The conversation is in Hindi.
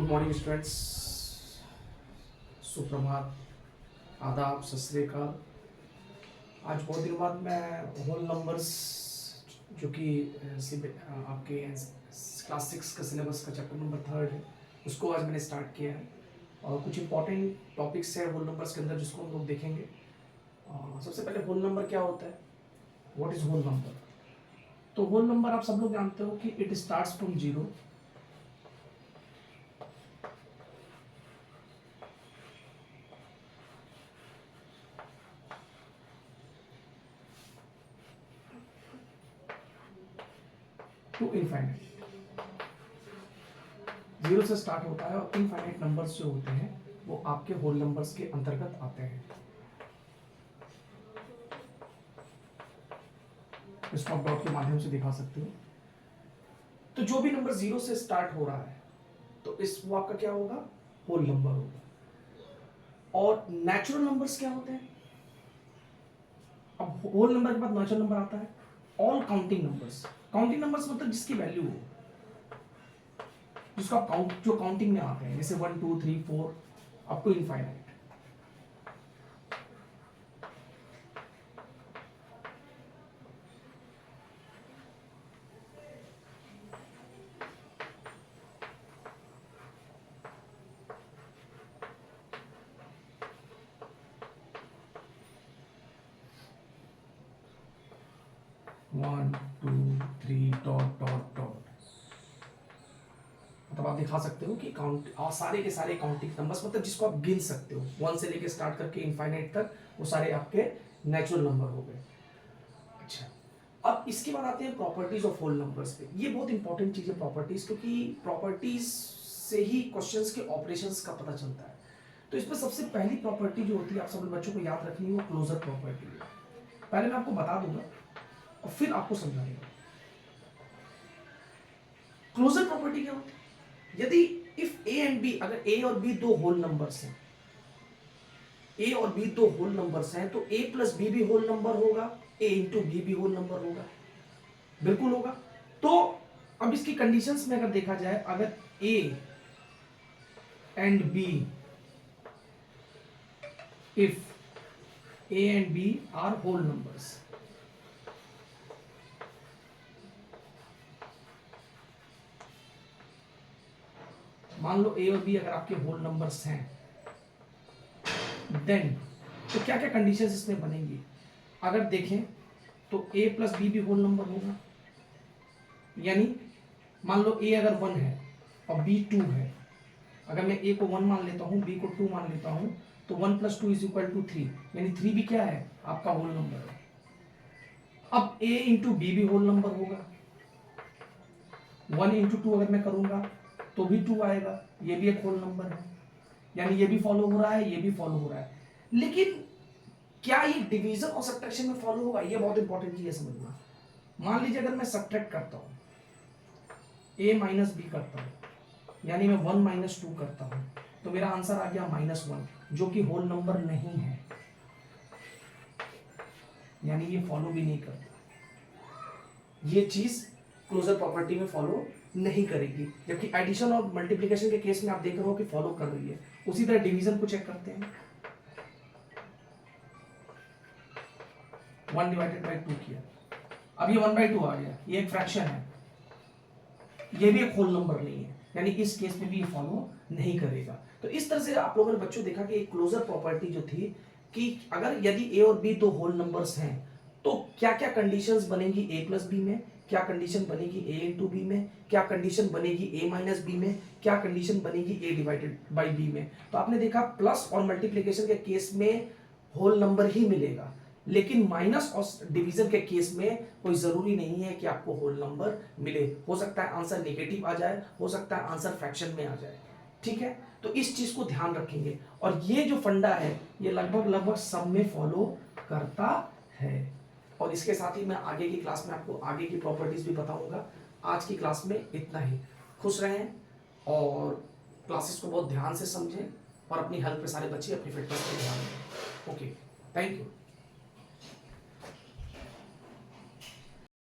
मॉर्निंग स्टूडेंट्स, सुप्रभात, आदाब, सत श्री अकाल। आज बहुत दिनों बाद मैं होल नंबर्स जो कि आपके क्लास 6 का सिलेबस का चैप्टर नंबर 3 है, उसको आज मैंने स्टार्ट किया है और कुछ इंपॉर्टेंट टॉपिक्स है होल नंबर्स के अंदर जिसको हम लोग देखेंगे। सबसे पहले होल नंबर क्या होता है, व्हाट इज होल नंबर। तो होल नंबर आप सब लोग जानते हो कि it starts from zero to infinite. Zero से स्टार्ट होता है और इनफाइनाइट नंबर्स जो होते हैं वो आपके होल नंबर्स के अंतर्गत आते हैं। इसको आप डॉट के माध्यम से दिखा सकते हो। तो जो भी नंबर जीरो से स्टार्ट हो रहा है तो इस वो आपका क्या होगा, होल नंबर होगा। और नेचुरल नंबर्स क्या होते हैं, अब होल नंबर के बाद नेचुरल नंबर आता है all counting numbers. Counting numbers मतलब जिसकी वैल्यू हो, जिसको आप काउंट, जो काउंटिंग में आते हैं, जैसे 1 2 3 4 up to infinite. One two three dot dot dot, मतलब आप दिखा सकते हो कि काउंट और सारे के सारे काउंटिंग नंबर्स, मतलब जिसको आप गिन सकते हो 1 से लेके स्टार्ट करके इनफाइनाइट तक, वो सारे आपके नेचुरल नंबर हो गए। अच्छा, अब इसके बाद आते हैं प्रॉपर्टीज ऑफ होल नंबर्स पे। ये बहुत इंपॉर्टेंट चीज है प्रॉपर्टीज, क्योंकि प्रॉपर्टीज से ही क्वेश्चंस के ऑपरेशंस का पता चलता है। तो इसमें सबसे पहली प्रॉपर्टी जो होती है, आप सब बच्चों को याद रखनी है, वो क्लोजर प्रॉपर्टी है। पहले मैं आपको बता दूंगा और फिर आपको समझाऊंगा। क्लोजर प्रॉपर्टी क्या होती है, यदि इफ ए एंड बी, अगर ए और बी दो होल नंबर्स हैं, ए और बी दो होल नंबर्स हैं, तो ए प्लस बी भी होल नंबर होगा, ए इंटू बी भी होल नंबर होगा, बिल्कुल होगा। तो अब इसकी कंडीशंस में अगर देखा जाए, अगर A and B, if A and B are whole numbers, मान लो ए और बी अगर आपके होल नंबर्स हैं, देन तो क्या क्या कंडीशंस इसमें बनेंगी। अगर देखें तो ए प्लस बी भी होल नंबर होगा, यानी मान लो ए अगर 1 है और बी 2 है, अगर मैं ए को 1 मान लेता हूं, बी को 2 मान लेता हूं, तो 1 + 2 = 3, यानी 3 भी क्या है, आपका होल नंबर है। अब ए इंटू बी भी होल नंबर होगा, 1 × 2 अगर मैं करूंगा तो भी 2 आएगा, ये भी एक होल नंबर है, यानी ये भी फॉलो हो रहा है, ये भी फॉलो हो रहा है। लेकिन क्या ये डिवीजन और सब्ट्रैक्शन में फॉलो होगा, ये बहुत इंपॉर्टेंट चीज है समझना। मान लीजिए अगर मैं सब्ट्रैक्ट करता हूं, a माइनस बी करता हूं, यानी मैं 1 - 2 करता हूं, तो मेरा आंसर आ गया -1, जो कि होल नंबर नहीं है, यानी ये फॉलो भी नहीं करता। ये चीज क्लोजर प्रॉपर्टी में फॉलो नहीं करेगी, जबकि एडिशन और मल्टीप्लिकेशन के केस में आप देख रहे हो कि फॉलो कर रही है। उसी तरह डिवीजन को चेक करते हैं, 1/2 किया, अब ये 1/2 आ गया, ये एक फ्रैक्शन है, ये भी एक होल नंबर नहीं है, यानी इस केस में भी ये फॉलो नहीं करेगा। तो इस तरह से आप लोगों ने बच्चों देखा कि एक क्लोजर प्रॉपर्टी जो थी कि अगर यदि ए और बी दो होल नंबर्स हैं तो क्या क्या कंडीशंस बनेंगी ए प्लस बी में, क्या कंडीशन बनेगी ए इंटू बी में, क्या कंडीशन बनेगी ए माइनस बी में, क्या कंडीशन बनेगी ए डिवाइडेड बाई बी में। तो आपने देखा प्लस और मल्टीप्लीकेशन के केस में होल नंबर ही मिलेगा, लेकिन माइनस और डिवीजन के केस में कोई जरूरी नहीं है कि आपको होल नंबर मिले। हो सकता है आंसर नेगेटिव आ जाए, हो सकता है आंसर फ्रैक्शन में आ जाए, ठीक है। तो इस चीज को ध्यान रखेंगे, और ये जो फंडा है ये लगभग लगभग सब में फॉलो करता है। और इसके साथ ही मैं आगे की क्लास में आपको आगे की प्रॉपर्टीज भी बताऊंगा। आज की क्लास में इतना ही। खुश रहें और क्लासेस को बहुत ध्यान से समझें और अपनी हेल्थ पे सारे बच्चे अपनी फिटनेस पे ध्यान दें। Okay, thank you.